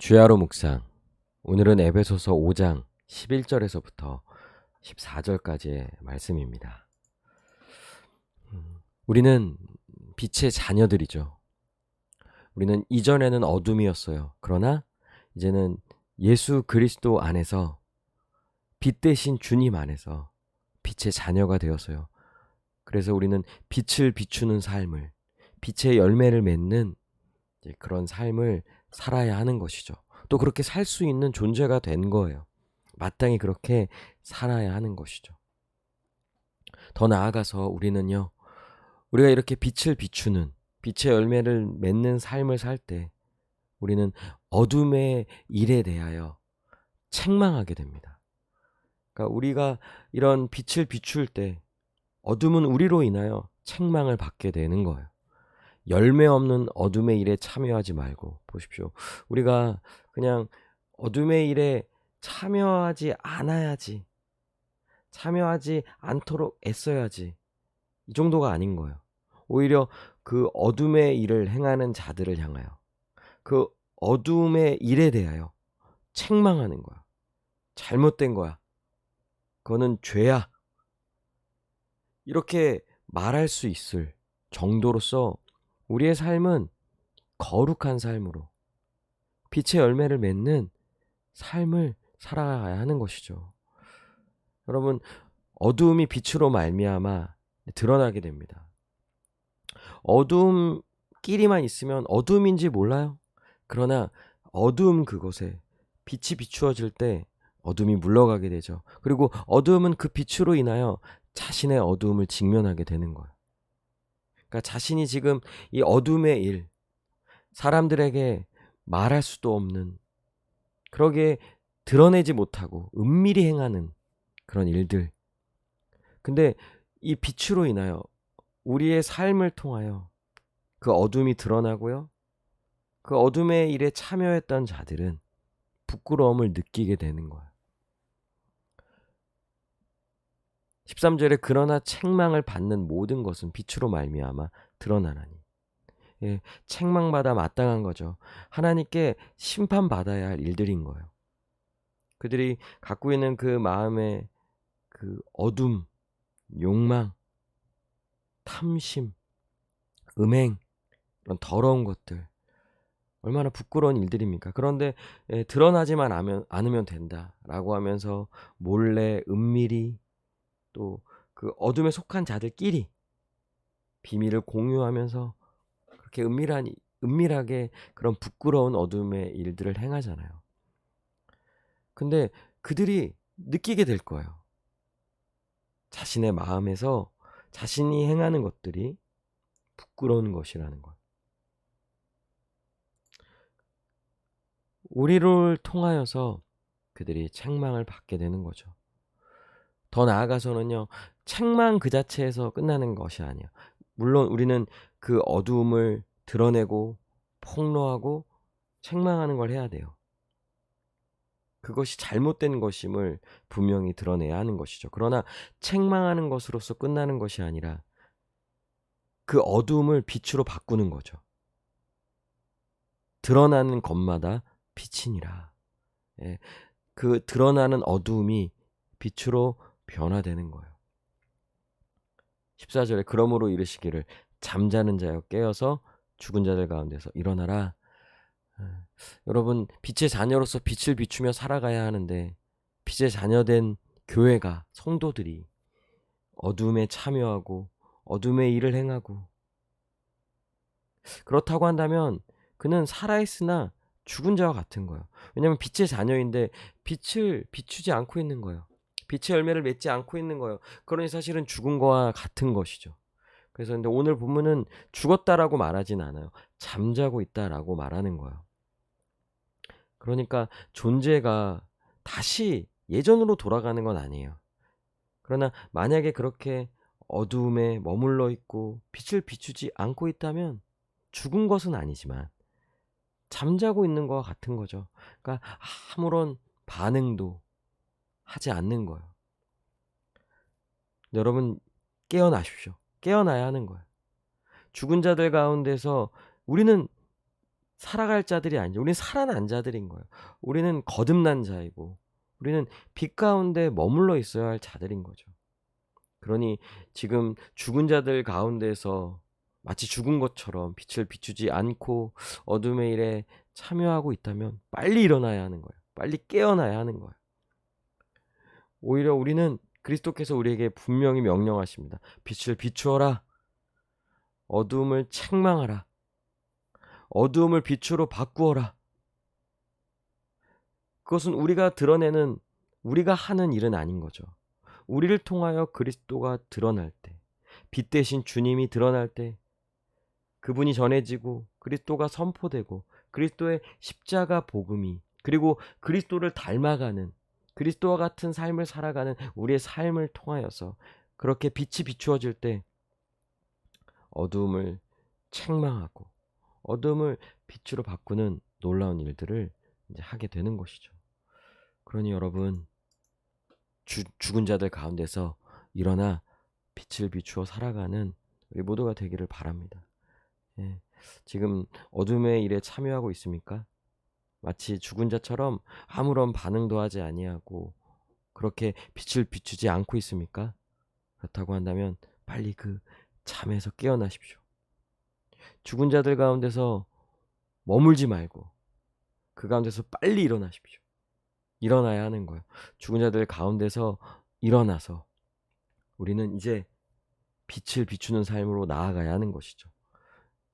주야로 묵상. 오늘은 에베소서 5장 11절에서부터 14절까지의 말씀입니다. 우리는 빛의 자녀들이죠. 우리는 이전에는 어둠이었어요. 그러나 이제는 예수 그리스도 안에서 빛 대신 주님 안에서 빛의 자녀가 되었어요. 그래서 우리는 빛을 비추는 삶을, 빛의 열매를 맺는 그런 삶을 살아야 하는 것이죠. 또 그렇게 살 수 있는 존재가 된 거예요. 마땅히 그렇게 살아야 하는 것이죠. 더 나아가서 우리는요, 우리가 이렇게 빛을 비추는, 빛의 열매를 맺는 삶을 살 때 우리는 어둠의 일에 대하여 책망하게 됩니다. 그러니까 우리가 이런 빛을 비출 때 어둠은 우리로 인하여 책망을 받게 되는 거예요. 열매 없는 어둠의 일에 참여하지 말고, 보십시오. 우리가 그냥 어둠의 일에 참여하지 않아야지, 참여하지 않도록 애써야지, 이 정도가 아닌 거예요. 오히려 그 어둠의 일을 행하는 자들을 향하여, 그 어둠의 일에 대하여 책망하는 거야. 잘못된 거야. 그거는 죄야. 이렇게 말할 수 있을 정도로서 우리의 삶은 거룩한 삶으로 빛의 열매를 맺는 삶을 살아가야 하는 것이죠. 여러분, 어두움이 빛으로 말미암아 드러나게 됩니다. 어두움끼리만 있으면 어두움인지 몰라요. 그러나 어두움 그곳에 빛이 비추어질 때 어둠이 물러가게 되죠. 그리고 어두움은 그 빛으로 인하여 자신의 어두움을 직면하게 되는 거예요. 그러니까 자신이 지금 이 어둠의 일, 사람들에게 말할 수도 없는, 그러게 드러내지 못하고 은밀히 행하는 그런 일들. 근데 이 빛으로 인하여 우리의 삶을 통하여 그 어둠이 드러나고요. 그 어둠의 일에 참여했던 자들은 부끄러움을 느끼게 되는 거예요. 13절에 그러나 책망을 받는 모든 것은 빛으로 말미암아 드러나나니. 예, 책망받아 마땅한 거죠. 하나님께 심판받아야 할 일들인 거예요. 그들이 갖고 있는 그 마음의 그 어둠, 욕망, 탐심, 음행, 그런 더러운 것들, 얼마나 부끄러운 일들입니까? 그런데 드러나지만 않으면 된다라고 하면서 몰래 은밀히 또 그 어둠에 속한 자들끼리 비밀을 공유하면서 그렇게 은밀하게 그런 부끄러운 어둠의 일들을 행하잖아요. 근데 그들이 느끼게 될 거예요. 자신의 마음에서 자신이 행하는 것들이 부끄러운 것이라는 것. 우리를 통하여서 그들이 책망을 받게 되는 거죠. 더 나아가서는요, 책망 그 자체에서 끝나는 것이 아니에요. 물론 우리는 그 어두움을 드러내고 폭로하고 책망하는 걸 해야 돼요. 그것이 잘못된 것임을 분명히 드러내야 하는 것이죠. 그러나 책망하는 것으로서 끝나는 것이 아니라 그 어두움을 빛으로 바꾸는 거죠. 드러나는 것마다 빛이니라. 예, 그 드러나는 어두움이 빛으로 변화되는 거예요. 14절에 그러므로 이르시기를 잠자는 자여 깨어서 죽은 자들 가운데서 일어나라. 여러분, 빛의 자녀로서 빛을 비추며 살아가야 하는데 빛의 자녀된 교회가, 성도들이 어둠에 참여하고 어둠의 일을 행하고, 그렇다고 한다면 그는 살아있으나 죽은 자와 같은 거예요. 왜냐하면 빛의 자녀인데 빛을 비추지 않고 있는 거예요. 빛의 열매를 맺지 않고 있는 거예요. 그러니 사실은 죽은 거와 같은 것이죠. 그래서 근데 오늘 본문은 죽었다라고 말하진 않아요. 잠자고 있다라고 말하는 거예요. 그러니까 존재가 다시 예전으로 돌아가는 건 아니에요. 그러나 만약에 그렇게 어두움에 머물러 있고 빛을 비추지 않고 있다면 죽은 것은 아니지만 잠자고 있는 것과 같은 거죠. 그러니까 아무런 반응도 하지 않는 거예요. 여러분, 깨어나십시오. 깨어나야 하는 거예요. 죽은 자들 가운데서 우리는 살아갈 자들이 아니죠. 우리는 살아난 자들인 거예요. 우리는 거듭난 자이고 우리는 빛 가운데 머물러 있어야 할 자들인 거죠. 그러니 지금 죽은 자들 가운데서 마치 죽은 것처럼 빛을 비추지 않고 어둠의 일에 참여하고 있다면 빨리 일어나야 하는 거예요. 빨리 깨어나야 하는 거예요. 오히려 우리는 그리스도께서 우리에게 분명히 명령하십니다. 빛을 비추어라. 어둠을 책망하라. 어두움을 빛으로 바꾸어라. 그것은 우리가 드러내는, 우리가 하는 일은 아닌 거죠. 우리를 통하여 그리스도가 드러날 때, 빛 대신 주님이 드러날 때, 그분이 전해지고 그리스도가 선포되고 그리스도의 십자가 복음이, 그리고 그리스도를 닮아가는, 그리스도와 같은 삶을 살아가는 우리의 삶을 통하여서 그렇게 빛이 비추어질 때 어두움을 책망하고 어둠을 빛으로 바꾸는 놀라운 일들을 이제 하게 되는 것이죠. 그러니 여러분, 죽은 자들 가운데서 일어나 빛을 비추어 살아가는 우리 모두가 되기를 바랍니다. 예. 지금 어둠의 일에 참여하고 있습니까? 마치 죽은 자처럼 아무런 반응도 하지 아니하고 그렇게 빛을 비추지 않고 있습니까? 그렇다고 한다면 빨리 그 잠에서 깨어나십시오. 죽은 자들 가운데서 머물지 말고 그 가운데서 빨리 일어나십시오. 일어나야 하는 거예요. 죽은 자들 가운데서 일어나서 우리는 이제 빛을 비추는 삶으로 나아가야 하는 것이죠.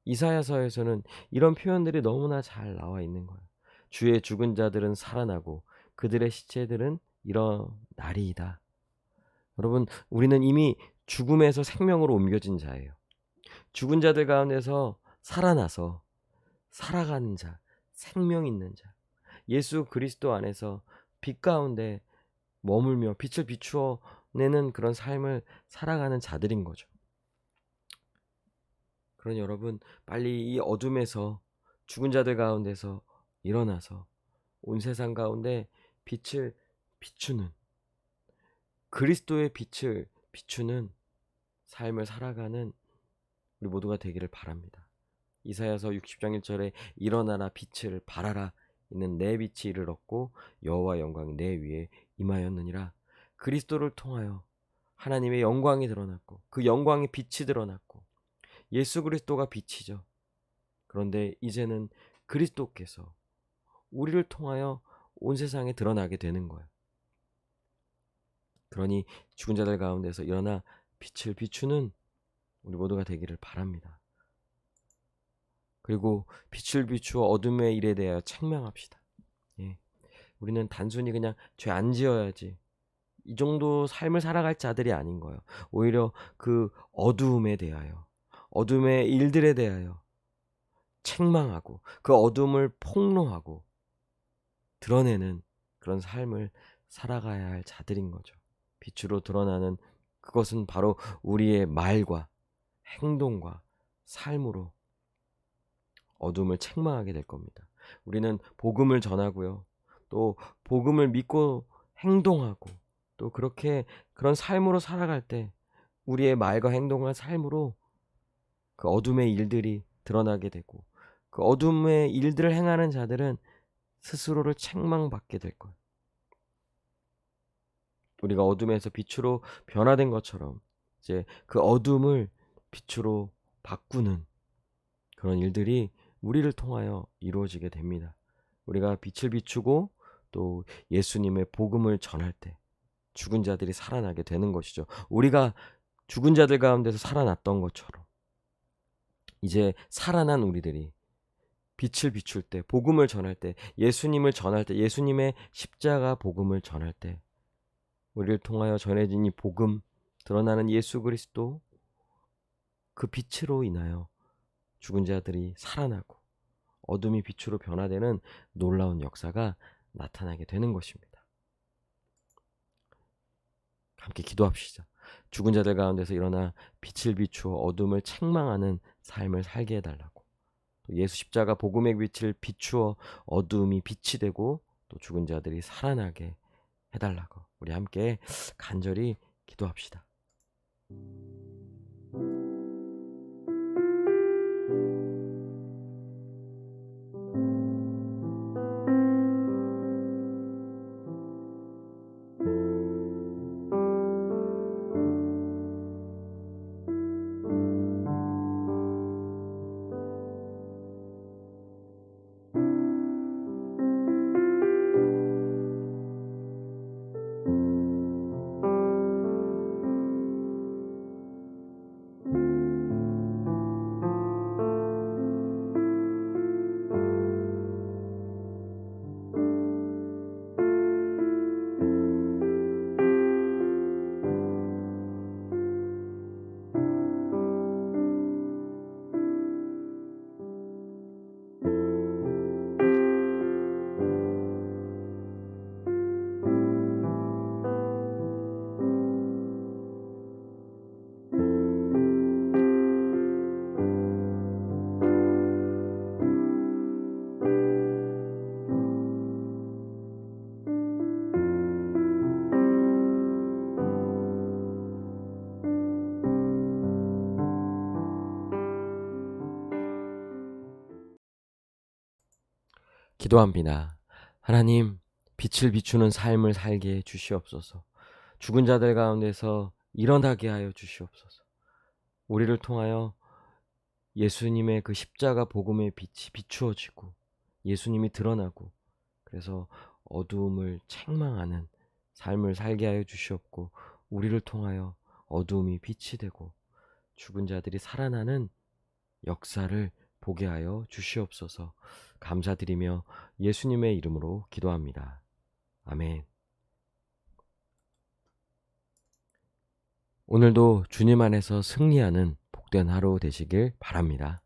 이사야서에서는 이런 표현들이 너무나 잘 나와 있는 거예요. 주의 죽은 자들은 살아나고 그들의 시체들은 일어나리이다. 여러분, 우리는 이미 죽음에서 생명으로 옮겨진 자예요. 죽은 자들 가운데서 살아나서 살아가는 자, 생명 있는 자, 예수 그리스도 안에서 빛 가운데 머물며 빛을 비추어 내는 그런 삶을 살아가는 자들인 거죠. 그러니 여러분, 빨리 이 어둠에서 죽은 자들 가운데서 일어나서 온 세상 가운데 빛을 비추는, 그리스도의 빛을 비추는 삶을 살아가는 우리 모두가 되기를 바랍니다. 이사야서 60장 1절에 일어나라 빛을 발하라. 이는 내 빛이 이르렀고 여호와 영광이 내 위에 임하였느니라. 그리스도를 통하여 하나님의 영광이 드러났고 그 영광의 빛이 드러났고 예수 그리스도가 빛이죠. 그런데 이제는 그리스도께서 우리를 통하여 온 세상에 드러나게 되는 거예요. 그러니 죽은 자들 가운데서 일어나 빛을 비추는 우리 모두가 되기를 바랍니다. 그리고 빛을 비추어 어둠의 일에 대하여 책망합시다. 예. 우리는 단순히 그냥 죄 안 지어야지 이 정도 삶을 살아갈 자들이 아닌 거예요. 오히려 그 어두움에 대하여, 어둠의 일들에 대하여 책망하고 그 어둠을 폭로하고 드러내는 그런 삶을 살아가야 할 자들인 거죠. 빛으로 드러나는 그것은 바로 우리의 말과 행동과 삶으로 어둠을 책망하게 될 겁니다. 우리는 복음을 전하고요. 또 복음을 믿고 행동하고 또 그렇게 그런 삶으로 살아갈 때 우리의 말과 행동과 삶으로 그 어둠의 일들이 드러나게 되고 그 어둠의 일들을 행하는 자들은 스스로를 책망받게 될 거예요. 우리가 어둠에서 빛으로 변화된 것처럼 이제 그 어둠을 빛으로 바꾸는 그런 일들이 우리를 통하여 이루어지게 됩니다. 우리가 빛을 비추고 또 예수님의 복음을 전할 때 죽은 자들이 살아나게 되는 것이죠. 우리가 죽은 자들 가운데서 살아났던 것처럼 이제 살아난 우리들이 빛을 비출 때, 복음을 전할 때, 예수님을 전할 때, 예수님의 십자가 복음을 전할 때 우리를 통하여 전해진 이 복음, 드러나는 예수 그리스도 그 빛으로 인하여 죽은 자들이 살아나고 어둠이 빛으로 변화되는 놀라운 역사가 나타나게 되는 것입니다. 함께 기도합시다. 죽은 자들 가운데서 일어나 빛을 비추어 어둠을 책망하는 삶을 살게 해달라고, 또 예수 십자가 복음의 빛을 비추어 어둠이 빛이 되고 또 죽은 자들이 살아나게 해달라고 우리 함께 간절히 기도합시다. 기도합니다. 하나님, 빛을 비추는 삶을 살게 해 주시옵소서. 죽은 자들 가운데서 일어나게 하여 주시옵소서. 우리를 통하여 예수님의 그 십자가 복음의 빛이 비추어지고 예수님이 드러나고, 그래서 어두움을 책망하는 삶을 살게 하여 주시옵고, 우리를 통하여 어두움이 빛이 되고 죽은 자들이 살아나는 역사를 보게 하여 주시옵소서. 감사드리며 예수님의 이름으로 기도합니다. 아멘. 오늘도 주님 안에서 승리하는 복된 하루 되시길 바랍니다.